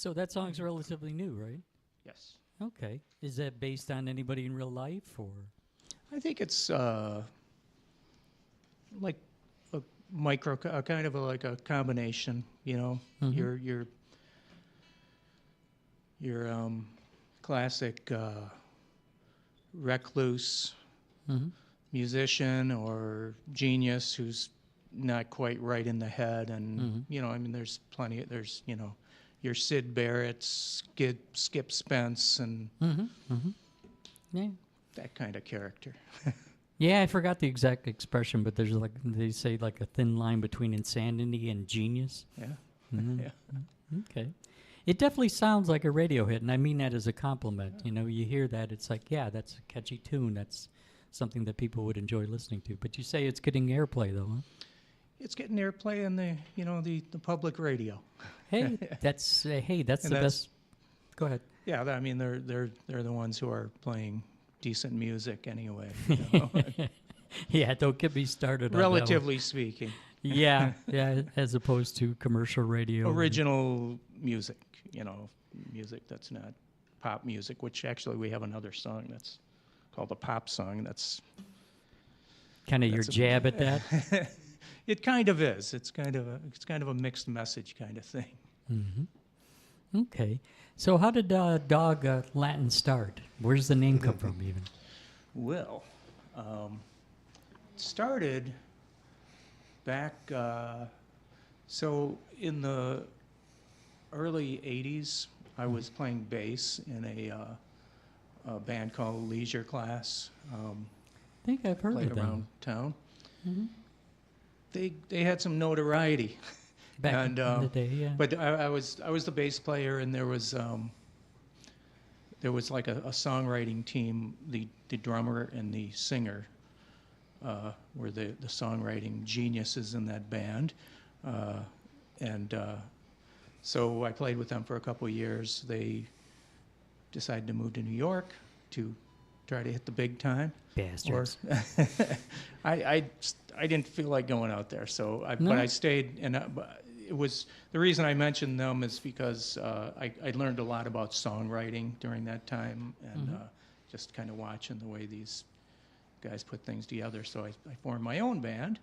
So that song's relatively new, right? Yes. Okay. Is that based on anybody in real life, or? I think it's like a kind of like a combination, you know, Mhm. your classic recluse Mhm. musician or genius who's not quite right in the head, and Mhm. you know, I mean, there's you know, your Sid Barrett's, Skip Spence, and Mhm. Mhm. Yeah. that kind of character. Yeah, I forgot the exact expression, but there's like they say like a thin line between insanity and genius. Yeah, Mhm. yeah. Okay. It definitely sounds like a radio hit, and I mean that as a compliment. You know, you hear that, it's like, yeah, that's a catchy tune. That's something that people would enjoy listening to. But you say it's getting airplay, though, huh? It's getting airplay in the the public radio, Hey, that's and the that's best. Go ahead. yeah. I mean, they're the ones who are playing decent music anyway. You know? Yeah, don't get me started on that one. Relatively speaking, Yeah, yeah, as opposed to commercial radio. original music. You know, music that's not pop music. Which actually we have another song that's called a pop song. Kind of your that's a- jab at that. It kind of is. It's kind of a mixed message kind of thing. Mm-hmm. Okay. So how did Dog Latin start? Where's the name come from, even? Well, started back. So in the early '80s, I was playing bass in a band called Leisure Class. I think I've heard Played of around them. town. Mm-hmm. They had some notoriety. Back And, in the day, yeah. But I was the bass player, and there was like a songwriting team. The drummer and the singer were the songwriting geniuses in that band, and so I played with them for a couple of years. They decided to move to New York to try to hit the big time. Bastards. I didn't feel like going out there, so No? but I stayed, and it was the reason I mentioned them is because I learned a lot about songwriting during that time, and Mhm. just kind of watching the way these guys put things together. So I formed my own band,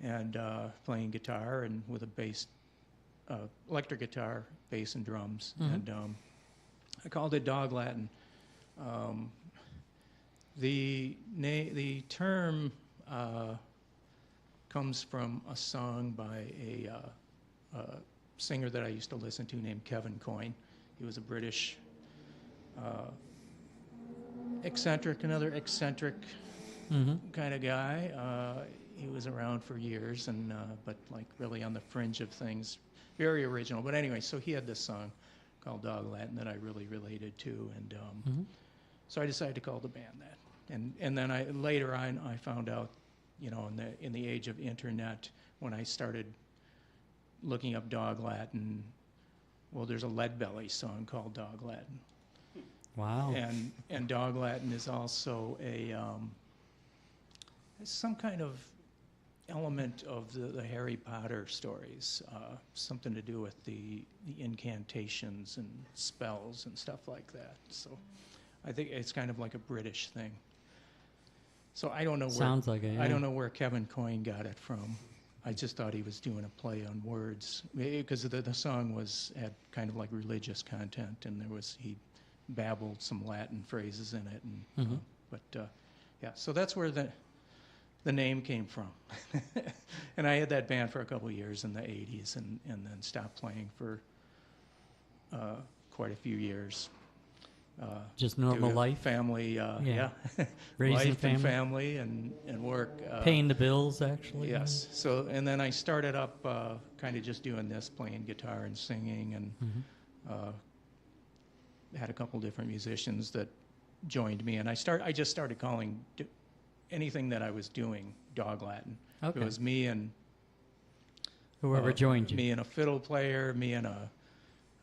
and playing guitar and with a bass, electric guitar, bass, and drums, Mhm. and I called it Dog Latin. The term comes from a song by a singer that I used to listen to named Kevin Coyne. He was a British another eccentric Mm-hmm. kind of guy. He was around for years, and but like really on the fringe of things, very original. But anyway, so he had this song called Dog Latin that I really related to, and Mm-hmm. so I decided to call the band that. And then later on I found out, you know, in the age of internet, when I started looking up Dog Latin, well, there's a Leadbelly song called Dog Latin, Wow. and Dog Latin is also some kind of element of the Harry Potter stories, something to do with the incantations and spells and stuff like that. So I think it's kind of like a British thing. So I don't know where Sounds like it. I yeah. don't know where Kevin Coyne got it from. I just thought he was doing a play on words because the song had kind of like religious content, and he babbled some Latin phrases in it, and Mhm. yeah, so that's where the name came from. And I had that band for a couple of years in the '80s, and then stopped playing for quite a few years. Just Due normal to life, family, Yeah. yeah, raising life and family, family and work. paying the bills, actually. Yes. So, and then I started up kind of just doing this, playing guitar and singing, and Mhm. had a couple different musicians that joined me, and I just started calling anything that I was doing Dog Latin. Okay. It was me and Whoever joined you. me and a fiddle player,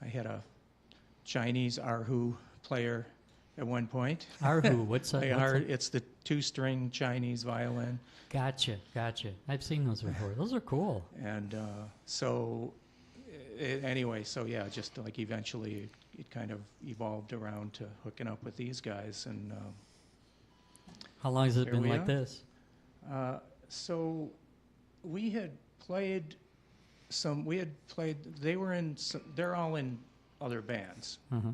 I had a Chinese erhu player at one point. Arhu, what's that? It's the 2-string Chinese violin. Gotcha. I've seen those before. Those are cool. And so Anyway, so yeah, just like eventually it kind of evolved around to hooking up with these guys, and How long has it Here been we like are. this? so we had played some. We had played. They were in. They're all in other bands Mm-hmm.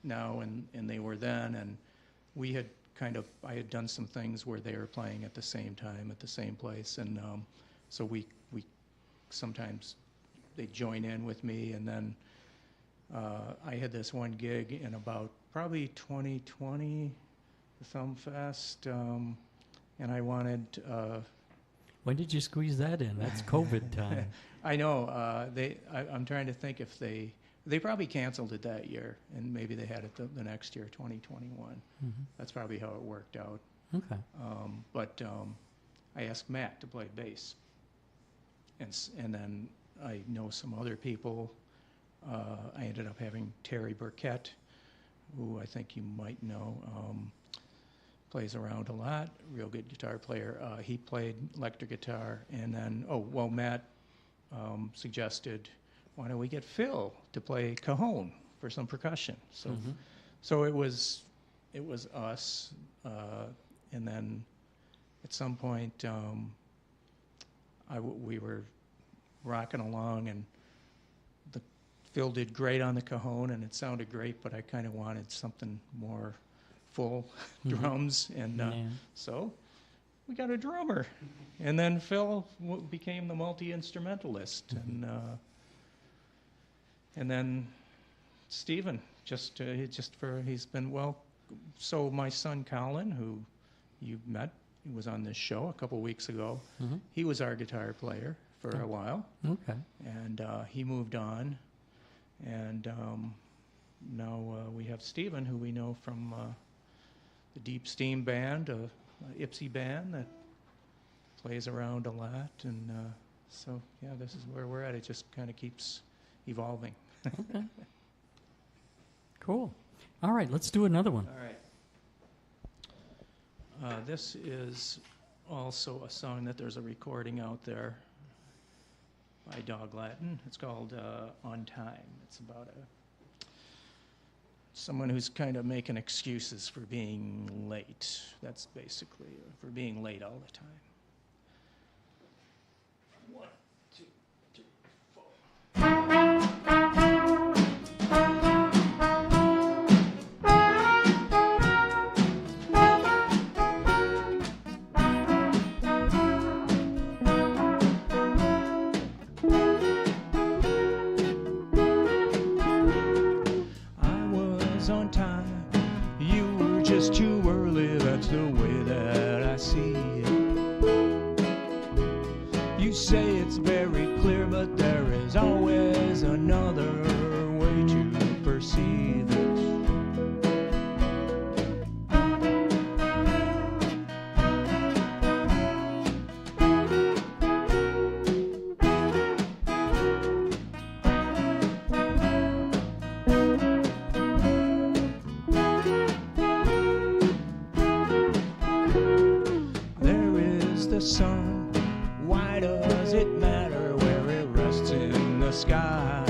now, and they were then, and we had kind of. I had done some things where they were playing at the same time at the same place, and so we sometimes they join in with me, and then I had this one gig in about probably 2020, the Thumb Fest, and I wanted. When did you squeeze that in? That's COVID time. I know I'm trying to think if they probably canceled it that year, and maybe they had it the next year, 2021. Mm-hmm. That's probably how it worked out. Okay. But I asked Matt to play bass, and then I know some other people. I ended up having Terry Burkett, who I think you might know, plays around a lot, real good guitar player. He played electric guitar, and then, Matt suggested, why don't we get Phil to play cajon for some percussion? So, Mhm. so it was us, and then at some point we were rocking along, and Phil did great on the cajon, and it sounded great, but I kind of wanted something more full Mhm. drums, and Yeah. so we got a drummer, and then Phil became the multi-instrumentalist, and then Stephen he's been well. So my son Colin, who you met, he was on this show a couple weeks ago. Mhm. He was our guitar player for a while, Okay. and he moved on, and now we have Stephen, who we know from the Deep Steam band, a Ipsy band that plays around a lot, and so yeah, this is where we're at. It just kind of keeps evolving. Okay. Cool. All right, let's do another one. All right. This is also a song that there's a recording out there by Dog Latin. It's called On Time. It's about someone who's kind of making excuses for being late. That's basically for being late all the time. 1, 2, 3, 4. I was on time. You were just too early. That's the way that I see it. You say it's very clear, but there is always another way to perceive it. There is the sun. Why does it matter where it rests in the sky?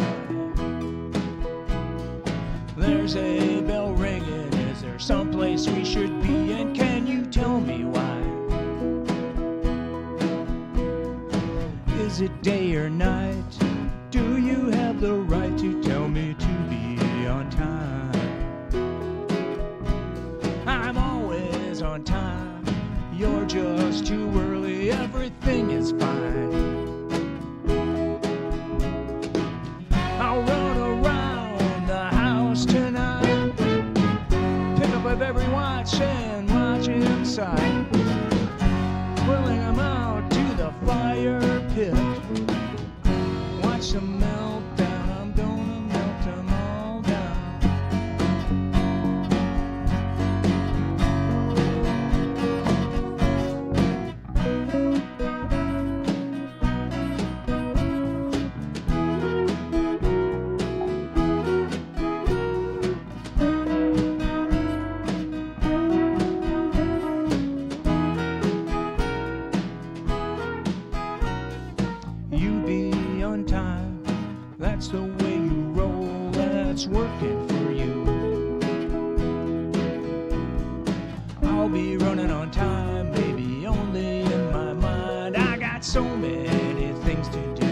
There's a bell ringing. Is there someplace we should be? And can you tell me why? Is it day or night? Do you have the right to tell me to be on time? I'm always on time. You're just too early. Everything is fine. I'll run around the house tonight. Pick up every watch and watch inside. Pulling them out to the fire pit. Watch them melt down. I'm gonna melt them all down. You be on time. running on time, maybe only in my mind. I got so many things to do.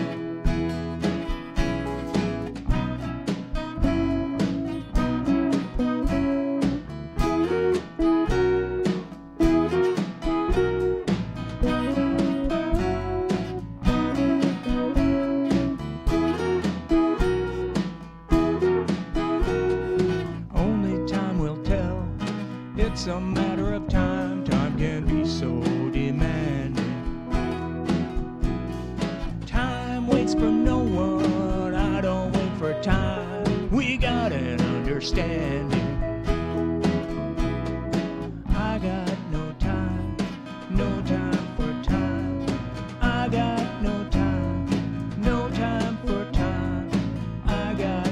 Only time will tell. It's a matter of time. Time can be so demanding. Time waits for no one. I don't wait for time. We got an understanding. I got no time, no time for time. I got no time, no time for time. I got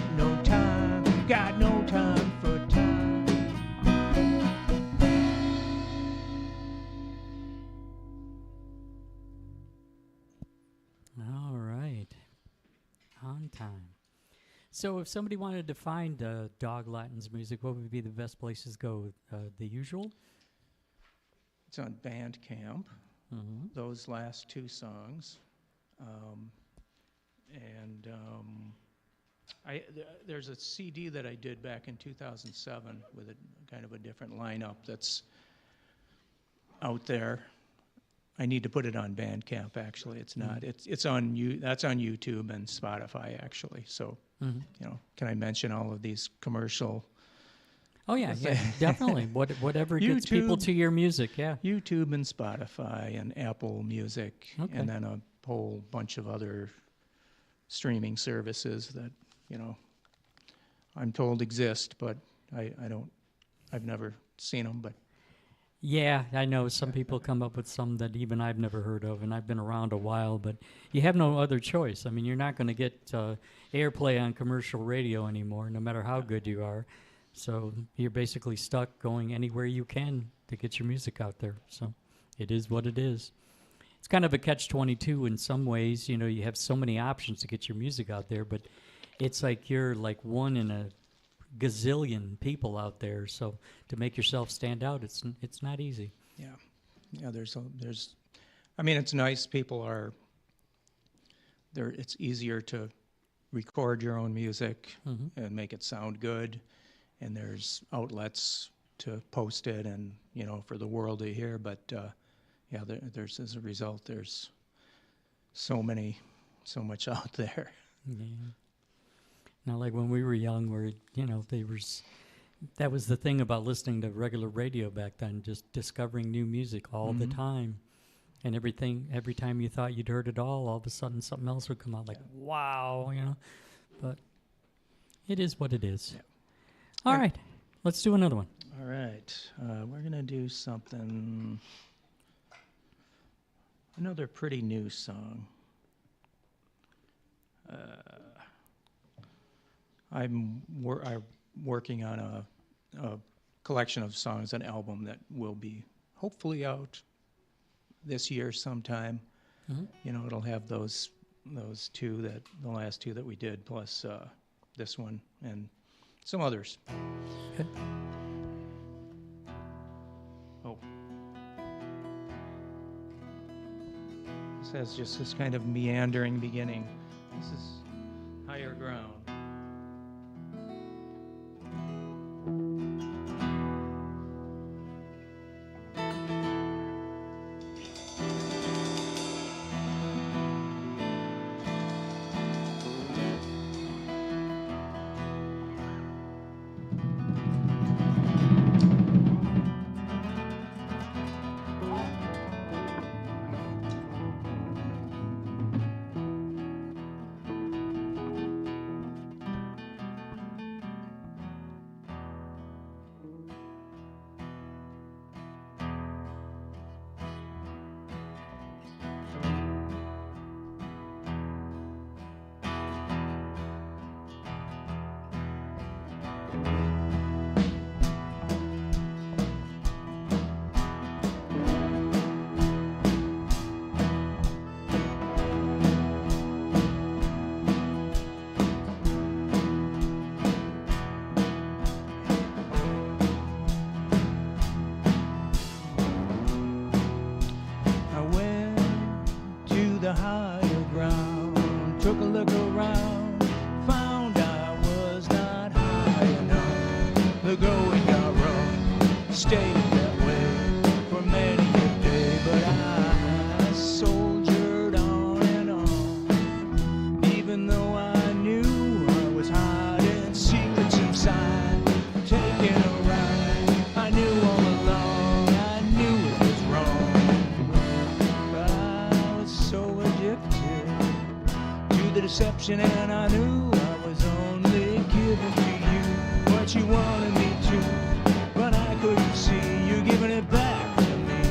no time for time. All right. On time. So if somebody wanted to find Dog Latin's music, what would be the best places to go? The usual? It's on Bandcamp, Mm-hmm. those last two songs. And there's a CD that I did back in 2007 with a kind of a different lineup that's out there. I need to put it on Bandcamp, actually. It's not. It's on that's on YouTube and Spotify, actually. So, Mm-hmm. you know, can I mention all of these commercial? Oh, yeah, definitely. Whatever gets people YouTube. to your music, yeah. YouTube and Spotify and Apple Music, Okay. and then a whole bunch of other streaming services that, you know, I'm told exist, but I've never seen them, but Yeah, I know some people come up with some that even I've never heard of, and I've been around a while, but you have no other choice. I mean, you're not going to get airplay on commercial radio anymore, no matter how good you are. So you're basically stuck going anywhere you can to get your music out there. So it is what it is. It's kind of a catch-22 in some ways. You know, you have so many options to get your music out there, but it's like you're like one in a gazillion people out there. So to make yourself stand out, it's not easy. yeah, I mean, it's nice. People are there. It's easier to record your own music Mhm. and make it sound good, and there's outlets to post it and, you know, for the world to hear. But yeah, there's as a result, there's so much out there. Yeah. Not like when we were young, where you know that was the thing about listening to regular radio back then, just discovering new music all the Mhm. time, and every time you thought you'd heard it all of a sudden something else would come out like wow, you know. But it is what it is. Yeah. All Yeah. right, let's do another one. All right, we're gonna do something. Another pretty new song. I'm working on a collection of songs, an album that will be hopefully out this year sometime. Mhm. You know, it'll have those two the last two that we did, plus this one and some others. Okay. Oh. This has just this kind of meandering beginning. This is Higher Ground. the higher ground. Took a look around, found I was not high enough. The going got rough, stayed that way for many a day, but I soldiered on and on, even though I knew I was hiding secrets inside, taking a ride. I knew all along, I knew it was wrong, but I was so addicted to the deception, and I knew I was only giving to you what you wanted me to, but I couldn't see you giving it back to me.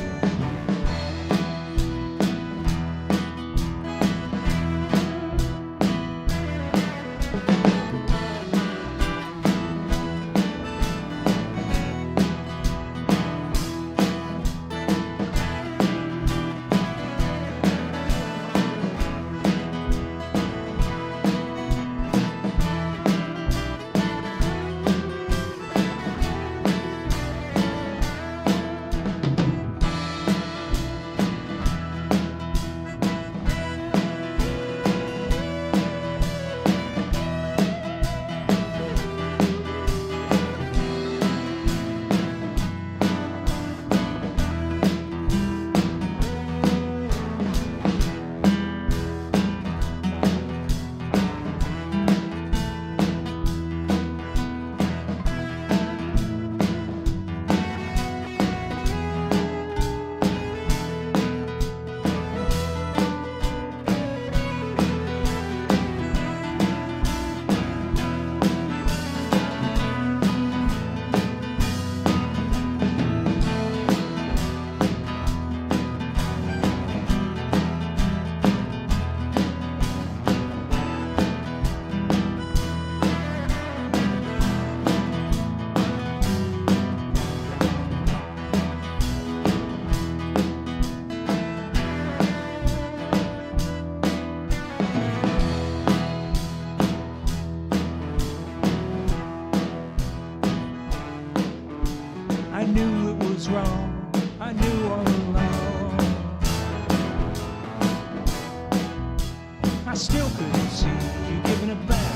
I knew it was wrong, I knew all along. I still couldn't see you giving it back.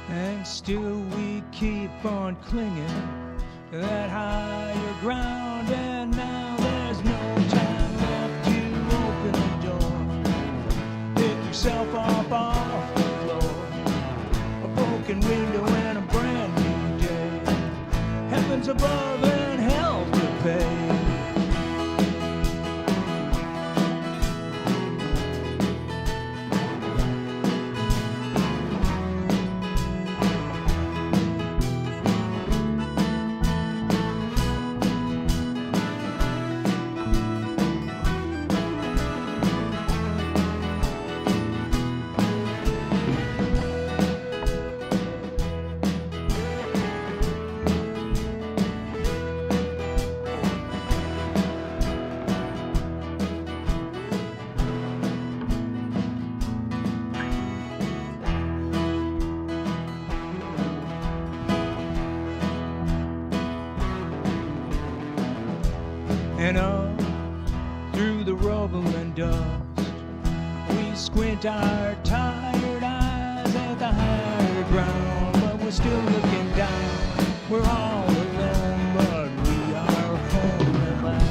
And still we keep on clinging to that higher ground, and now there's no time left to open the door. Pick yourself up off the floor, a broken window and a brand new day, heavens above and hell to pay. and up through the rubble and dust. We squint our tired eyes at the higher ground, but we're still looking down. We're all alone, but we are home at last.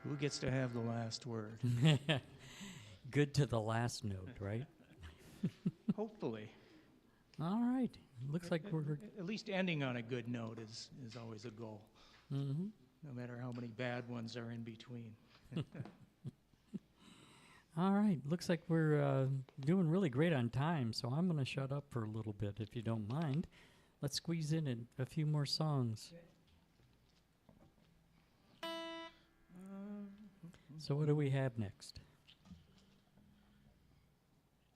Who gets to have the last word? Good to the last note, right? Hopefully. All right. Looks like we're. At least ending on a good note is always a goal, Mm-hmm. no matter how many bad ones are in between. All right. Looks like we're doing really great on time, so I'm going to shut up for a little bit, if you don't mind. Let's squeeze in a few more songs. So what do we have next?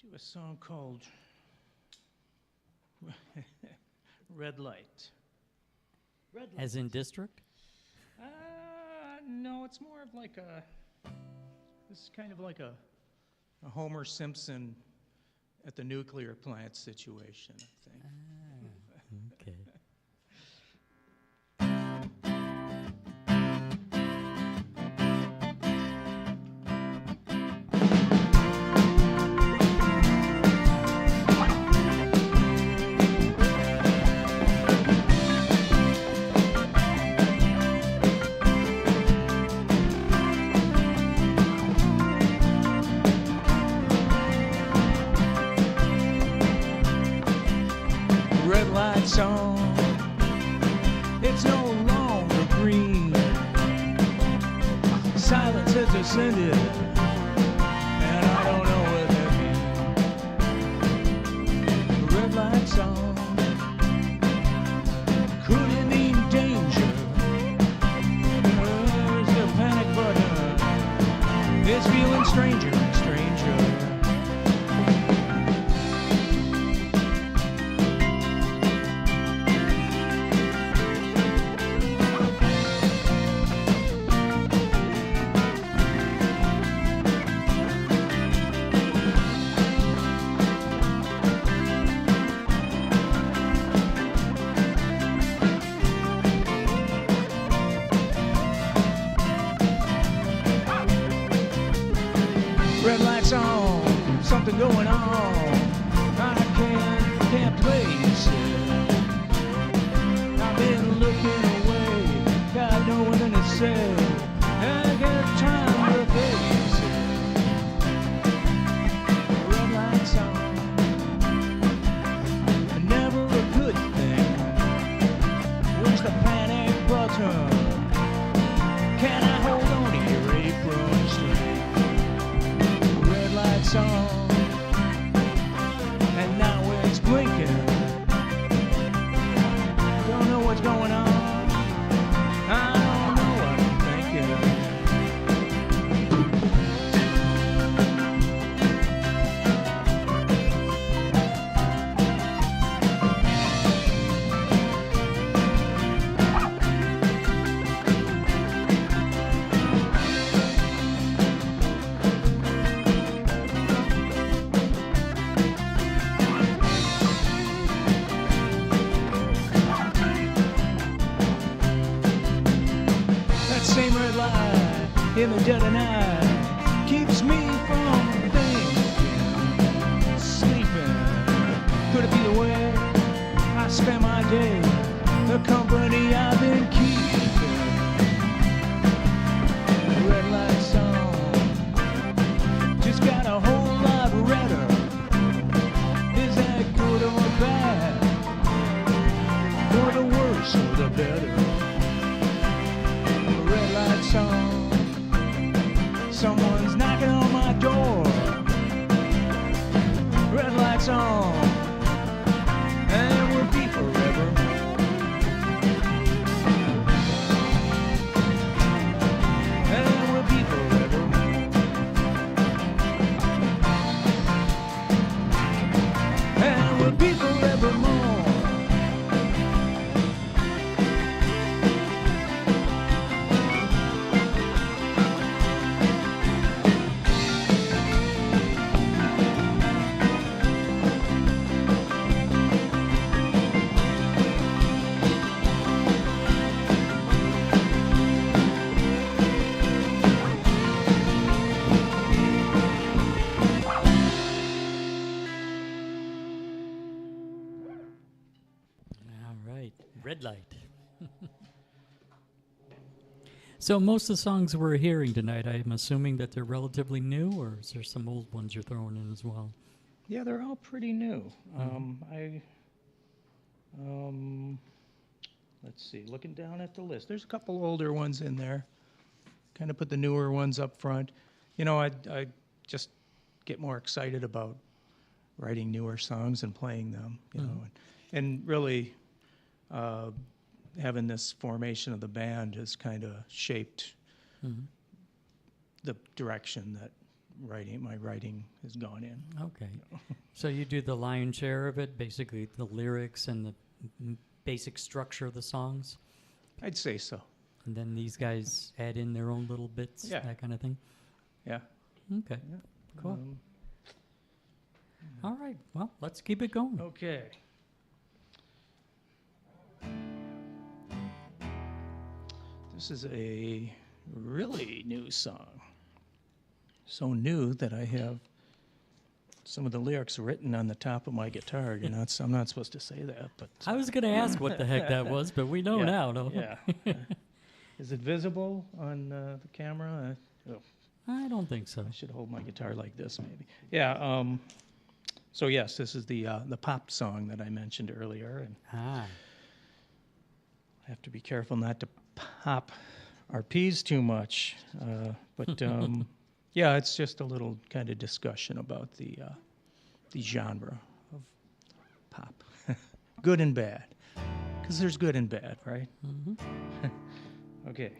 Do a song called Red Light. Red Light. As in District? No, it's more of like a. This is kind of like a Homer Simpson at the nuclear plant situation, I think. Okay. Red light's on, it's no longer green. Silence has descended, and I don't know what that means. Red light's on, could it mean danger? There's the panic button, it's feeling stranger and stranger. Red lights on, something going on. I can't place it. I've been looking away, got nothing to say. I got time to face it. Red lights on, never a good thing. Where's the panic button? Can I hold on to your apron string? Red lights on, dead of night keeps me from thinking, sleeping. Could it be the way I spend my day, the company I've been keeping? Red light song just got a whole lot redder. Is that good or bad? For the worse or the better? Red light song, someone's knocking on my door. Red lights on, and we'll be forever. And we'll be forever. And we'll be forevermore. All right, red light. So most of the songs we're hearing tonight, I'm assuming that they're relatively new, or is there some old ones you're throwing in as well? Yeah, they're all pretty new. Let's see, looking down at the list, there's a couple older ones in there. Kind of put the newer ones up front. You know, I just get more excited about writing newer songs and playing them, you know. And really, having this formation of the band has kind of shaped the direction that my writing has gone in. Okay. So you do the lion's share of it, basically the lyrics and the basic structure of the songs? I'd say so. And then these guys add in their own little bits, Yeah. that kind of thing? Yeah. Okay, cool. All right, well, let's keep it going. Okay. This is a really new song. So new that I have some of the lyrics written on the top of my guitar. I'm not supposed to say that, but I was going to ask what the heck that was, but we know yeah, now, no? Yeah. Is it visible on the camera? I don't think so. I should hold my guitar like this, maybe. Yeah. So yes, this is the pop song that I mentioned earlier, and Ah, I have to be careful not to pop our P's too much. But yeah, it's just a little kind of discussion about the genre of pop, good and bad, because there's good and bad, right? Okay.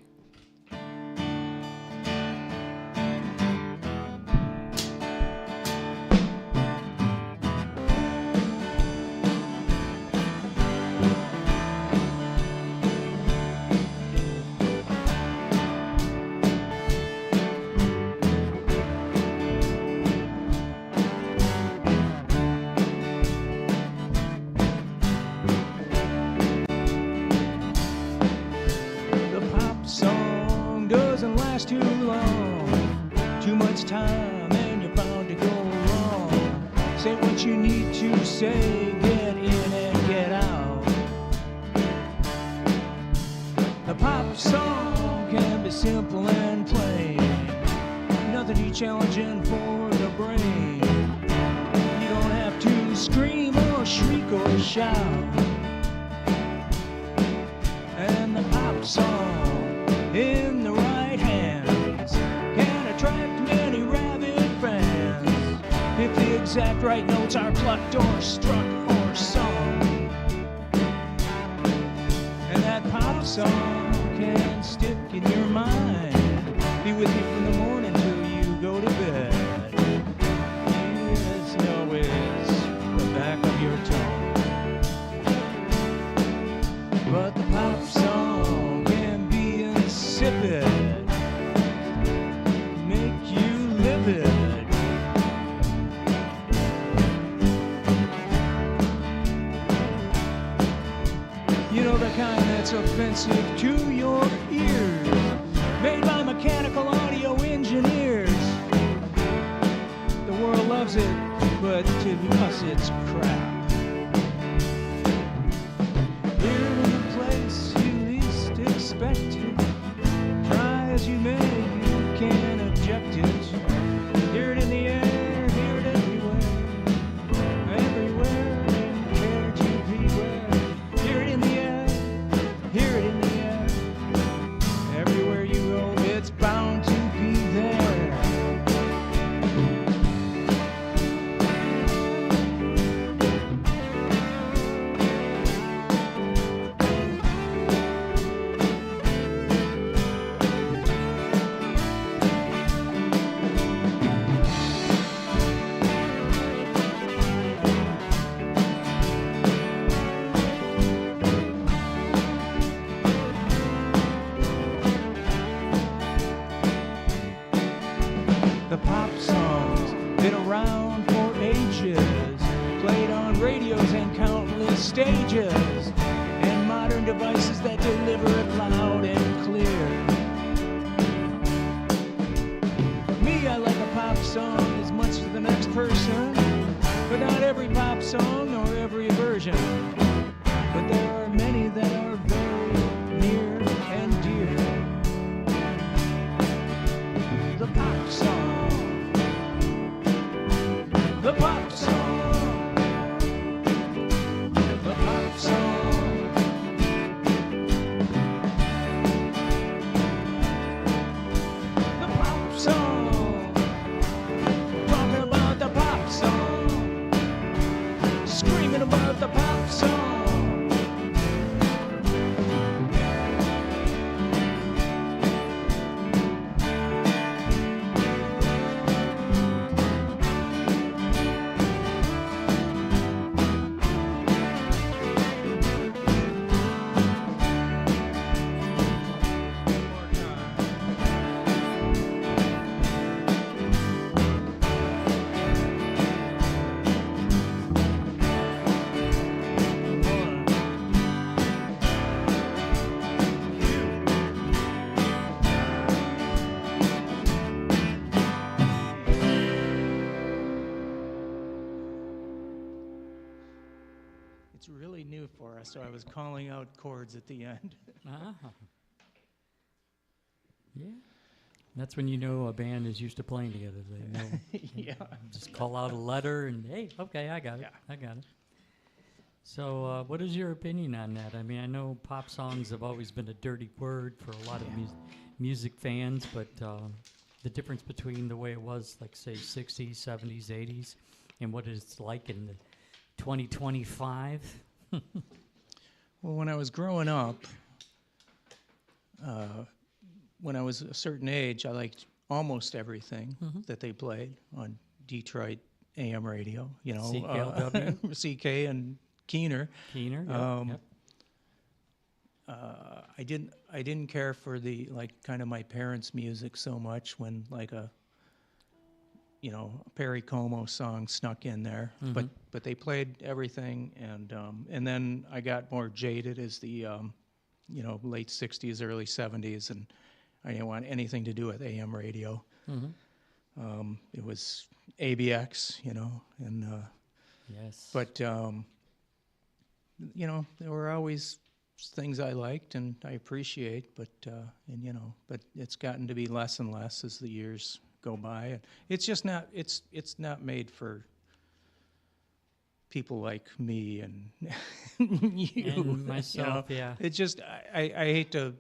Too long, too much time, and you're bound to go wrong. Say what you need to say, get in and get out. The pop song can be simple and plain, nothing too challenging for the brain. You don't have to scream or shriek or shout. And the pop song in the right hands can attract many rabid fans if the exact right notes are plucked or struck or sung. And that pop song can stick in your mind, be with you from the morning till you go to bed. It's always the back of your tongue. But the pop song can be insipid, make you livid. You know, the kind that's offensive to your ears, made by mechanical audio it's crap. Here in the place you least expect it. Try as you may, you can't object it. Hear it in the air, hear it everywhere. Everywhere, and care to beware. Hear it in the air, hear it in the air. Everywhere you go, it's bound to be there. The pop songs been around for ages, played on radios and countless stages, and modern devices that deliver it loud and clear. Me, I like a pop song as much as the next person, but not every pop song nor every version. But there are many that are very near and dear. The pop song. The pop song. The pop song. The pop song. Talking about the pop song. Screaming about the pop song. It's really new for us, so I was calling out chords at the end. Ah. Yeah. That's when you know a band is used to playing together. They know. Yeah. Just call out a letter and, hey, okay, I got it. Yeah. I got it. So what is your opinion on that? I mean, I know pop songs have always been a dirty word for a lot of music fans, but the difference between the way it was, like, say, 60s, 70s, 80s, and what it's like in the 2025? Well, when I was growing up, when I was a certain age, I liked almost everything that they played on Detroit AM radio. You know, CKLW. CK and Keener. Keener, yep. I didn't care for the kind of my parents' music so much when a Perry Como song snuck in there, but they played everything, and then I got more jaded as the late '60s, early '70s, and I didn't want anything to do with AM radio. It was ABX, and yes, but there were always things I liked and I appreciate, but it's gotten to be less and less as the years go by. And it's just not. It's not made for people like me and you and myself. Yeah, it's just I hate to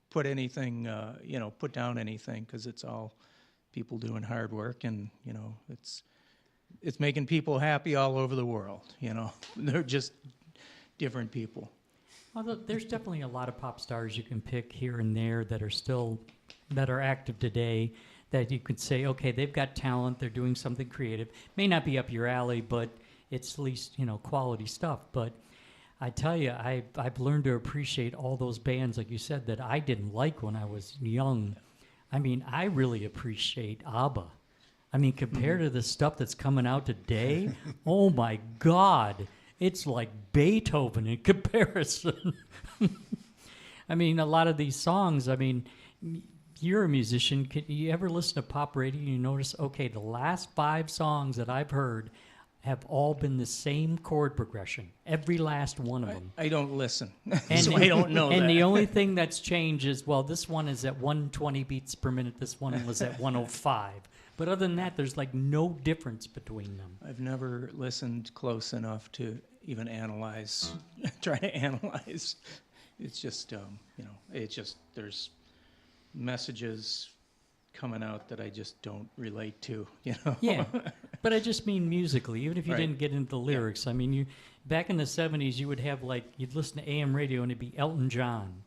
put anything put down anything, because it's all people doing hard work, and it's making people happy all over the world. They're just different people. Although there's definitely a lot of pop stars you can pick here and there that are active today, that you could say, okay, they've got talent, they're doing something creative. May not be up your alley, but it's at least, quality stuff. But I tell you, I've learned to appreciate all those bands, like you said, that I didn't like when I was young. I mean, I really appreciate ABBA. I mean, compared to the stuff that's coming out today, oh my God, it's like Beethoven in comparison. I mean, a lot of these songs, you're a musician. Can you ever listen to pop radio and you notice, okay, the last 5 songs that I've heard have all been the same chord progression, every last one of them. I don't listen, And so I don't know and that. the only thing that's changed is, well, this one is at 120 beats per minute, this one was at 105. But other than that, there's like no difference between them. I've never listened close enough to even analyze, try to analyze. It's just, it's just, there's messages coming out that I just don't relate to, Yeah, but I just mean musically, even if you Right. didn't get into the lyrics. I mean, back in the 70s, you would have you'd listen to AM radio and it'd be Elton John,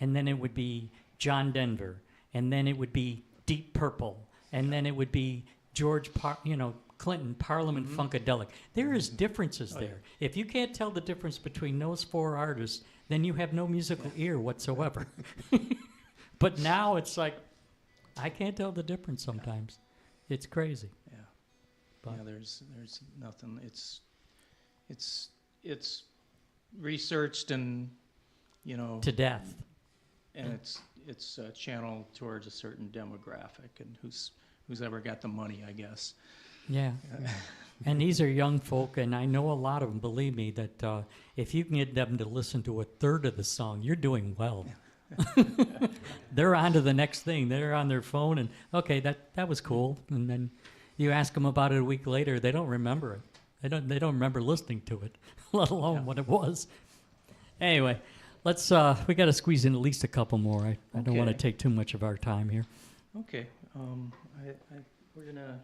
and then it would be John Denver, and then it would be Deep Purple, and then it would be Clinton, Parliament Funkadelic. There is differences there. If you can't tell the difference between those four artists, then you have no musical ear whatsoever. But now it's like, I can't tell the difference sometimes. It's crazy. Yeah. But- Yeah, there's nothing. It's researched and To death. and it's channeled towards a certain demographic and who's ever got the money, I guess. Yeah. And these are young folk, and I know a lot of them, believe me, that if you can get them to listen to a third of the song, you're doing well. They're on to the next thing. They're on their phone, and okay, that was cool. And then you ask them about it a week later, they don't remember it. They don't remember listening to it, let alone what it was. Anyway, let's we got to squeeze in at least a couple more. I don't want to Okay. take too much of our time here. Okay, we're gonna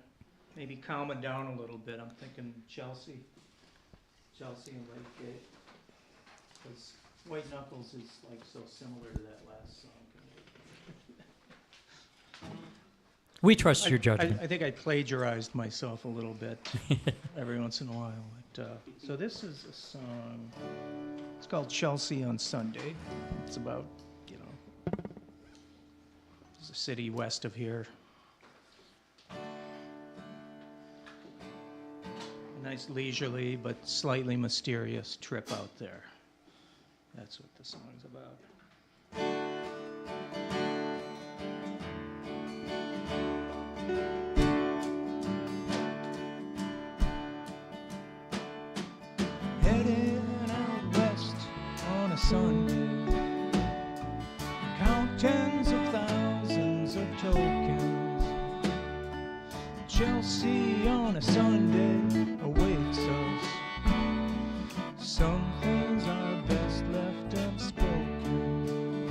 maybe calm it down a little bit. I'm thinking Chelsea and Lakegate, because White Knuckles is like so similar to that last song. We trust your I judgment. think I plagiarized myself a little bit every once in a while. But, so this is a song. It's called Chelsea on Sunday. It's about it's a city west of here. A nice leisurely but slightly mysterious trip out there. That's what the song's about. Heading out west on a Sunday, count tens of thousands of tokens. Chelsea on a Sunday awaits us. Some things are best left unspoken.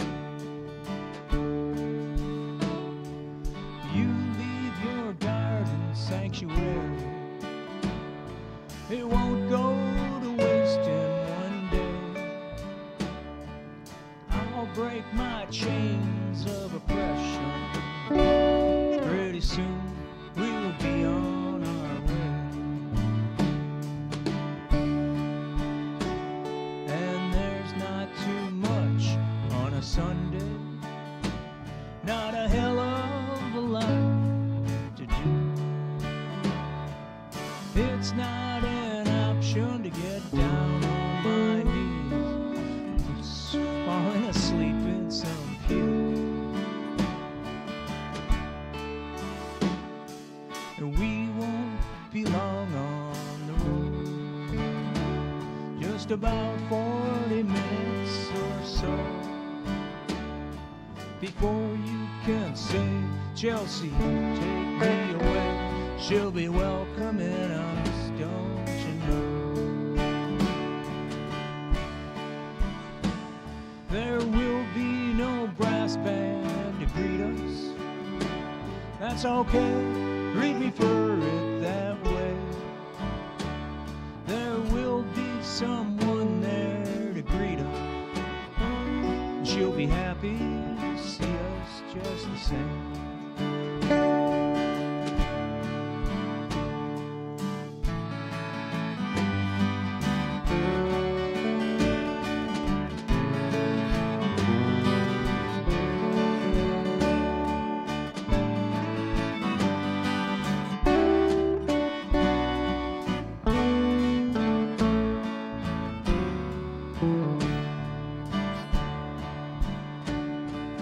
You leave your garden sanctuary. It won't go to waste in one day. I'll break my chains of oppression. Pretty soon we'll be on our way. And there's not too much on a Sunday. Not a hell of a lot to do. It's not an option to get down on my knees. It's falling asleep in some pew. And we won't be long on the road. Just about 40 minutes or so. Before you can say, Chelsea, take me away. She'll be welcoming us, don't you know? There will be no brass band to greet us. That's okay, greet me for it that way. There will be someone there to greet us. She'll be happy to see us just the same.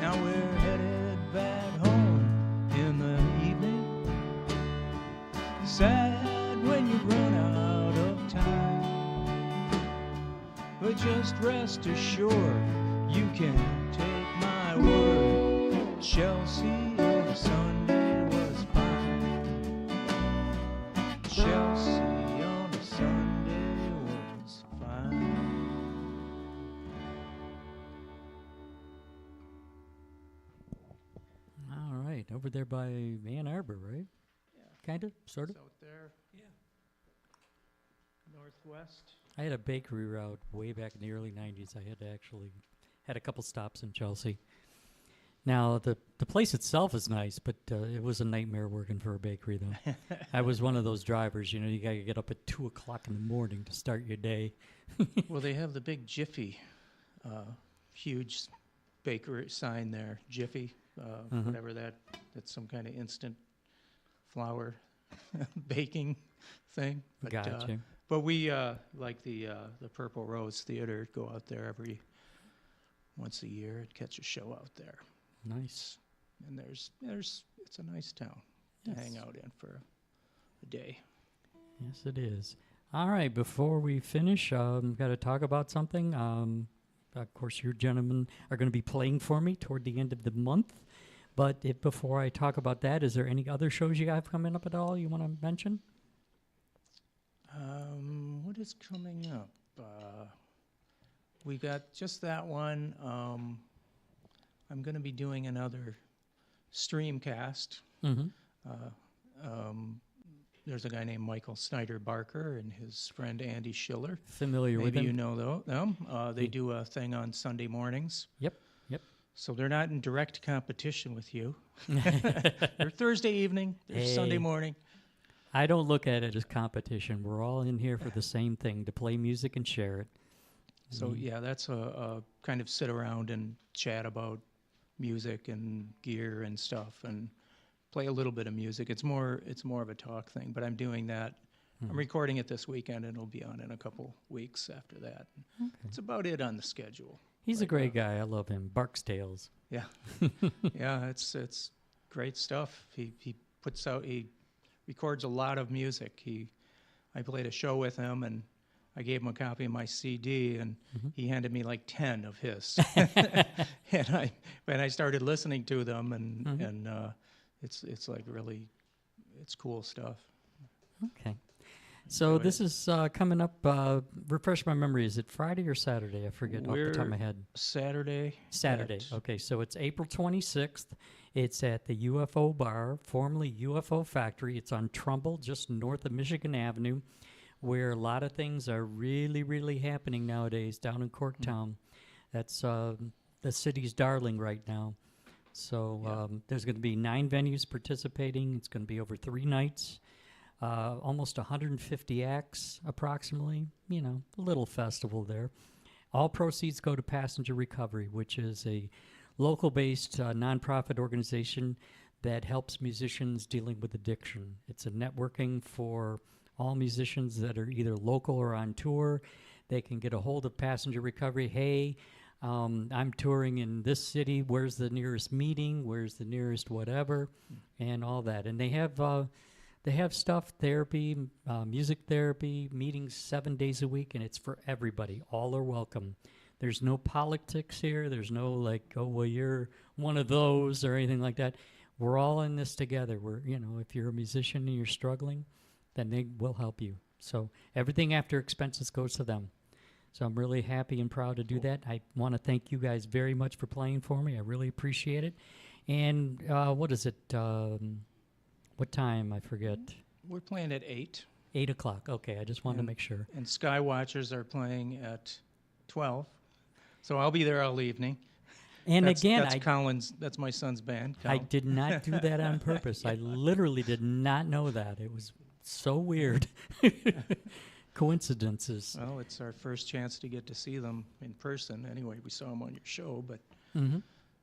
Now we're headed back home in the evening. Sad when you run out just rest assured, you can take my word. Chelsea on a Sunday was fine. Chelsea on a Sunday was fine. All right, over there by Ann Arbor, right? Yeah. Kind of, sort of. It's out there, yeah. Northwest. I had a bakery route way back in the early 90s. I had a couple stops in Chelsea. Now, the place itself is nice, but it was a nightmare working for a bakery, though. I was one of those drivers, you know, you got to get up at 2 o'clock in the morning to start your day. Well, they have the big Jiffy, huge bakery sign there, Jiffy, whatever that's some kind of instant flour baking thing. But, Gotcha. But we, like the Purple Rose Theater, go out there once a year and catch a show out there. Nice. And it's a nice town to Yes. hang out in for a day. Yes, it is. All right, before we finish, got to talk about something. Of course, you gentlemen are going to be playing for me toward the end of the month. But before I talk about that, is there any other shows you have coming up at all you want to mention? What is coming up? We got just that one. I'm going to be doing another Streamcast. Mm-hmm. There's a guy named Michael Snyder Barker and his friend Andy Schiller. Familiar with Maybe him? you know them. They do a thing on Sunday mornings. Yep. So they're not in direct competition with you. They're Thursday evening, they're Sunday Hey. morning. I don't look at it as competition. We're all in here for the same thing, to play music and share it. So yeah, that's a kind of sit around and chat about music and gear and stuff and play a little bit of music. It's more of a talk thing, but I'm doing that. I'm recording it this weekend and it'll be on in a couple weeks after that. It's about it on the schedule. He's a right great now. guy. I love him. Barks Tales. Yeah. Yeah, it's great stuff. He records a lot of music. I played a show with him and I gave him a copy of my CD and he handed me like 10 of his. and I started listening to them and it's like really it's cool stuff. Okay. So this is coming up. Refresh my memory. Is it Friday or Saturday? I forget off the top of my head. Saturday. Saturday. at- Okay, so it's April 26th. It's at the UFO Bar, formerly UFO Factory. It's on Trumbull, just north of Michigan Avenue, where a lot of things are really, really happening nowadays down in Corktown. That's the city's darling right now. So there's going to be 9 venues participating. It's going to be over 3 nights. Almost 150 acts, approximately. You know, a little festival there. All proceeds go to Passenger Recovery, which is a local-based nonprofit organization that helps musicians dealing with addiction. It's a networking for all musicians that are either local or on tour. They can get a hold of Passenger Recovery. Hey, I'm touring in this city. Where's the nearest meeting? Where's the nearest whatever? And all that. And they have stuff, therapy, music therapy, meetings 7 days a week, and it's for everybody. All are welcome. There's no politics here. There's no like, oh, well, you're one of those or anything like that. We're all in this together. If you're a musician and you're struggling, then they will help you. So everything after expenses goes to them. So I'm really happy and proud to do that. I want to thank you guys very much for playing for me. I really appreciate it. And what is it? What time? I forget. We're playing at 8. 8 o'clock. Okay, I just wanted to And- make sure. And Sky Watchers are playing at 12. So I'll be there all evening. And that's, again, that's my son's band. I Colin. did not do that on purpose. I literally did not know that. It was so weird. Coincidences. Well, it's our first chance to get to see them in person. Anyway, we saw them on your show, but Hmm.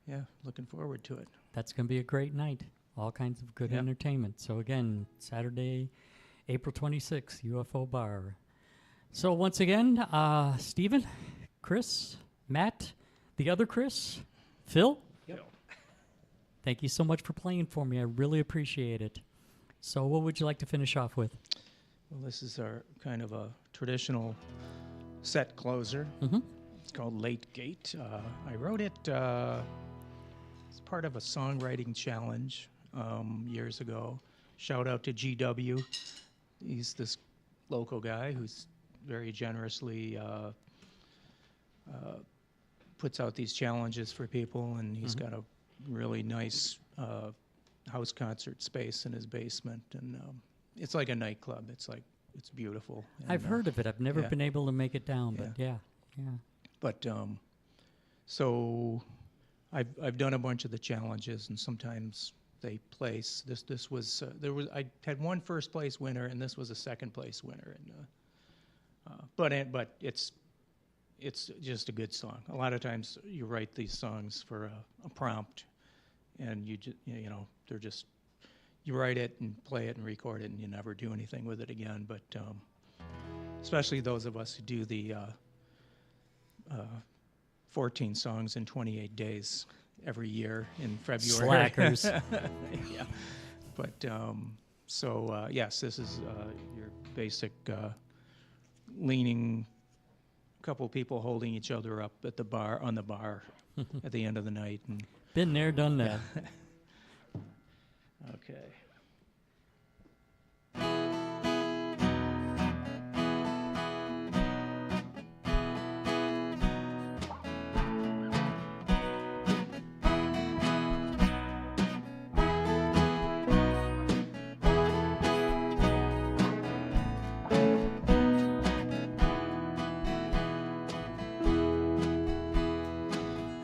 yeah, looking forward to it. That's going to be a great night. All kinds of good Yeah. entertainment. So again, Saturday, April 26th, UFO Bar. So once again, Stephen, Chris, Matt, the other Chris, Phil, Yep. thank you so much for playing for me. I really appreciate it. So what would you like to finish off with? Well, this is our kind of a traditional set closer. Mm-hmm. It's called Late Gate. I wrote it as part of a songwriting challenge years ago. Shout out to GW. He's this local guy who's very generously puts out these challenges for people, and he's got a really nice house concert space in his basement, and it's like a nightclub. It's beautiful. And, I've heard of it. I've never yeah. been able to make it down, but yeah. But so I've done a bunch of the challenges, and sometimes they place. This was I had one first place winner, and this was a second place winner, and but it's just a good song. A lot of times you write these songs for a prompt, and you know they're just you write it and play it and record it, and you never do anything with it again. But especially those of us who do the 14 songs in 28 days every year in February. Slackers. Yeah. But yes, this is your basic leaning, couple people holding each other up at the bar at the end of the night. And Been there, done that. okay.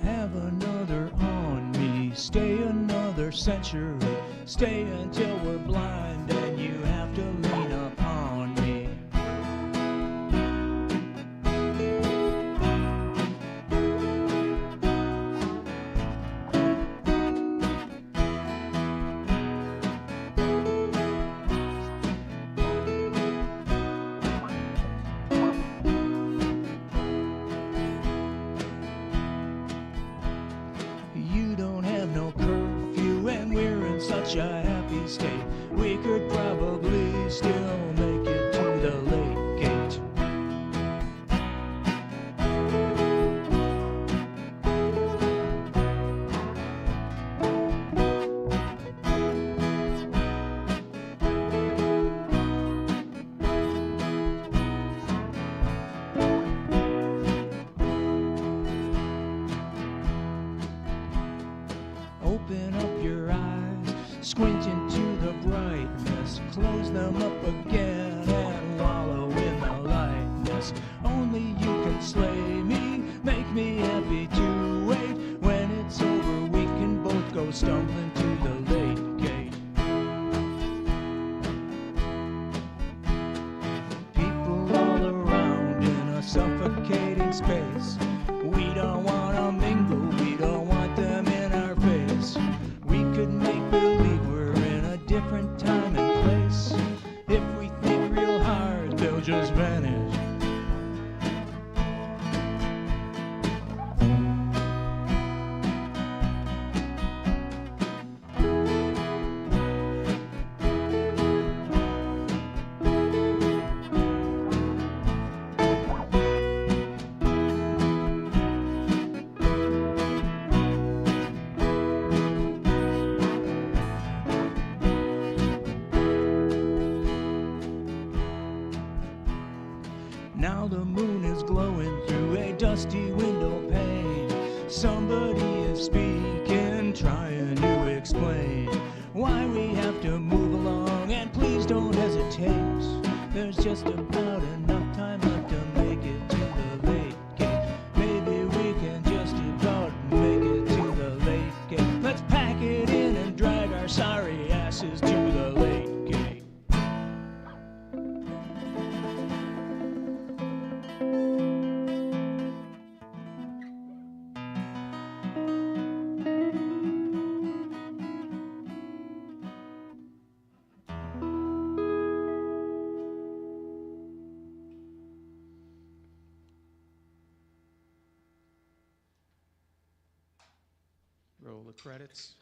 Have another on me, stay another century, stay until we're blind and you have to lean upon me. You don't have no curfew and we're in such a happy state. We could probably still make it to the late gate. Open up your eyes, squint into the brightness, close them up again and wallow in the lightness. Only you can slay me, make me happy to wait. When it's over, we can both go stumbling to the late gate. People all around in a suffocating space. We don't want to mingle, we don't want them in our face. We could make believe we're in a different time and place. If we think real hard, they'll just vanish. Now the moon is glowing through a dusty window pane. Somebody is speaking, trying to explain why we have to move along, and please don't hesitate. There's just about enough time left to make it to the late gate. Maybe we can just about make it to the late gate. Let's pack it in and drag our sorry asses to the late gate. Roll the credits.